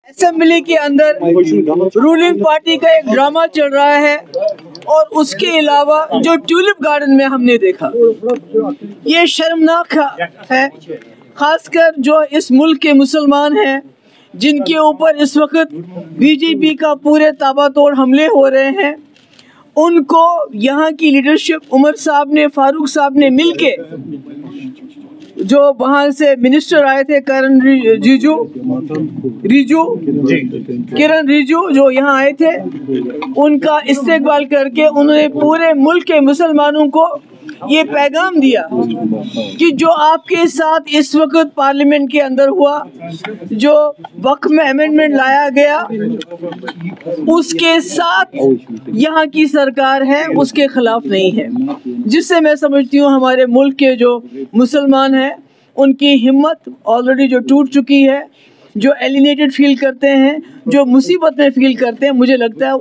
Assembly کے اندر ruling party کا ایک ڈرامہ چل رہا ہے اور اس کے علاوہ جو ٹیولپ گارڈن میں ہم نے دیکھا یہ شرمناک ہے، خاص کر جو اس ملک کے مسلمان ہیں جن کے اوپر اس وقت بی جے پی کا پورے تابع توڑ حملے ہو رہے ہیں. ان کو یہاں کی لیڈرشپ عمر صاحب نے، فاروق صاحب نے مل کے، جو وہاں سے منسٹر آئے تھے کرن ریجو جو یہاں آئے تھے، ان کا استقبال کر کے انہوں نے پورے ملک کے مسلمانوں کو یہ پیغام دیا کہ جو آپ کے ساتھ اس وقت پارلیمنٹ کے اندر ہوا، جو وقت میں امینڈمنٹ لایا گیا، اس کے ساتھ یہاں کی سرکار ہے، اس کے خلاف نہیں ہے. جس سے میں سمجھتی ہوں ہمارے ملک کے جو مسلمان ہیں ان کی ہمت آلریڈی جو ٹوٹ چکی ہے، جو ایلینیٹڈ فیل کرتے ہیں، جو مصیبت میں فیل کرتے ہیں، مجھے لگتا ہے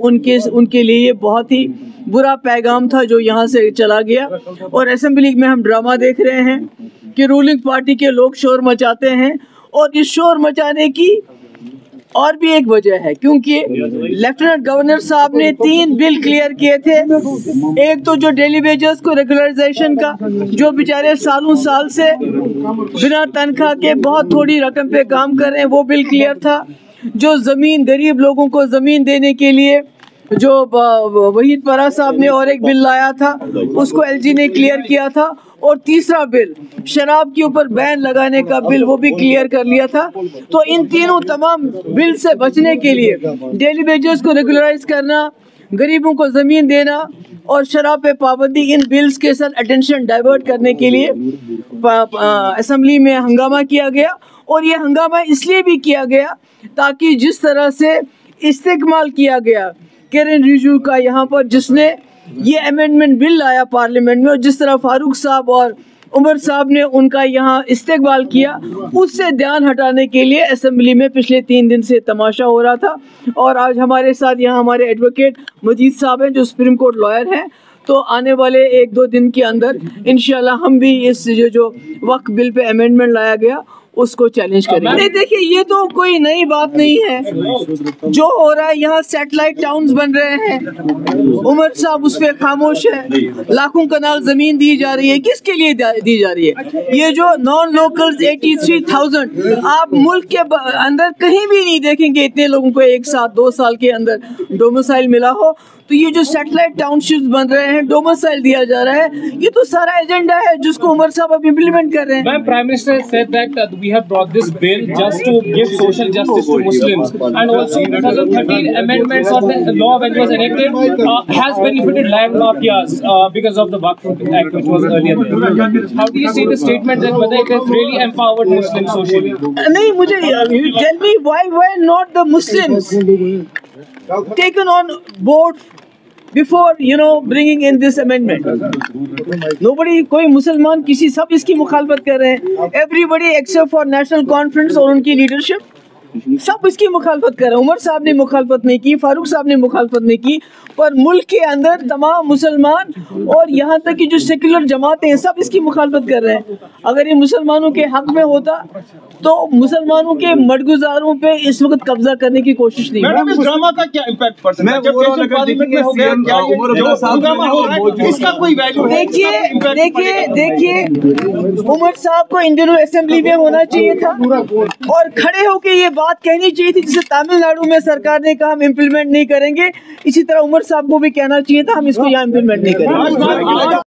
ان کے لیے یہ بہت ہی برا پیغام تھا جو یہاں سے چلا گیا. اور اسمبلی میں ہم ڈرامہ دیکھ رہے ہیں کہ رولنگ پارٹی کے لوگ شور مچاتے ہیں، اور اس شور مچانے کی اور بھی ایک وجہ ہے، کیونکہ لیفٹیننٹ گورنر صاحب نے 3 بل کلیئر کیے تھے. ایک تو جو ڈیلی ویجز کو ریگولرائزیشن کا، جو بیچارے سالوں سال سے بنا تنخواہ کے بہت تھوڑی رقم پہ کام کر رہے ہیں، وہ بل کلیئر تھا. جو زمین، غریب لوگوں کو زمین دینے کے لیے جو وحید پرا صاحب نے اور ایک بل لایا تھا، اس کو ایل جی نے کلیئر کیا تھا. اور تیسرا بل شراب کے اوپر بین لگانے کا بل، وہ بھی کلیئر کر لیا تھا. تو ان تینوں تمام بل سے بچنے کے لیے، ڈیلی ویجز کو ریگولرائز کرنا، غریبوں کو زمین دینا اور شراب پہ پابندی، ان بلز کے ساتھ اٹینشن ڈائیورٹ کرنے کے لیے اسمبلی میں ہنگامہ کیا گیا. اور یہ ہنگامہ اس لیے بھی کیا گیا تاکہ جس طرح سے استعمال کیا گیا کرن ریجو کا یہاں پر، جس نے یہ امینڈمنٹ بل لایا پارلیمنٹ میں، اور جس طرح فاروق صاحب اور عمر صاحب نے ان کا یہاں استقبال کیا، اس سے دھیان ہٹانے کے لیے اسمبلی میں پچھلے 3 دن سے تماشا ہو رہا تھا. اور آج ہمارے ساتھ یہاں ہمارے ایڈوکیٹ مجید صاحب ہیں جو سپریم کورٹ لائر ہیں. تو آنے والے 1-2 دن کے اندر انشاءاللہ ہم بھی اس جو وقت بل پہ امینڈمنٹ لایا گیا اس کو چیلنج کریں گے. نہیں دیکھیے، یہ تو کوئی نئی بات نہیں ہے جو ہو رہا ہے. یہاں سیٹلائٹ ٹاؤنز بن رہے ہیں، عمر صاحب اس پہ خاموش ہے. لاکھوں کنال زمین دی جا رہی ہے، کس کے لیے دی جا رہی ہے؟ یہ جو نان لوکلز 83,000 آپ ملک کے اندر کہیں بھی نہیں دیکھیں گے اتنے لوگوں کو ایک ساتھ 2 سال کے اندر ڈومسائل ملا ہو. تو یہ جو سیٹلائٹ ٹاؤن شپس بن رہے ہیں، ڈومسائل دیا جا رہا ہے، یہ تو سارا ایجنڈا ہے جس کو عمر صاحب اب امپلیمنٹ کر رہے ہیں. Ma'am, Prime Minister said that we have brought this bill just to give social justice to Muslims, and also because of 13 amendments of the law when it was enacted has benefited land mafias because of the Waqf Act which was earlier there. How do you see the statement that whether it has really empowered Muslims socially? نہیں، مجھے you tell me why not the Muslims taken on board before bringing in this amendment? Nobody، کوئی مسلمان سب اس کی مخالفت کر رہے ہیں. Everybody except for National Conference اور ان کی لیڈرشپ سب اس کی مخالفت کر رہے ہیں. عمر صاحب نے مخالفت نہیں کی، فاروق صاحب نے مخالفت نہیں کی، پر ملک کے اندر تمام مسلمان اور یہاں تک کہ جو سیکولر جماعتیں ہیں سب اس کی مخالفت کر رہے ہیں. اگر یہ مسلمانوں کے حق میں ہوتا تو مسلمانوں کے مدگزاروں پہ اس وقت قبضہ کرنے کی کوشش نہیں. اس ڈرامہ کا کیا امپیکٹ پڑ سکتا ہے جب پارلیمنٹ میں ہو گیا؟ اس کا کوئی ویلیو ہے؟ دیکھیے عمر صاحب کو ان دنوں اسمبلی میں ہونا چاہیے تھا اور کھڑے ہو کے یہ بات کہنی چاہیے تھی، جسے تامل ناڈو میں سرکار نے کہا ہم امپلیمنٹ نہیں کریں گے، اسی طرح عمر صاحب کو بھی کہنا چاہیے تھا ہم اس کو یہاں امپلیمنٹ نہیں کریں گے.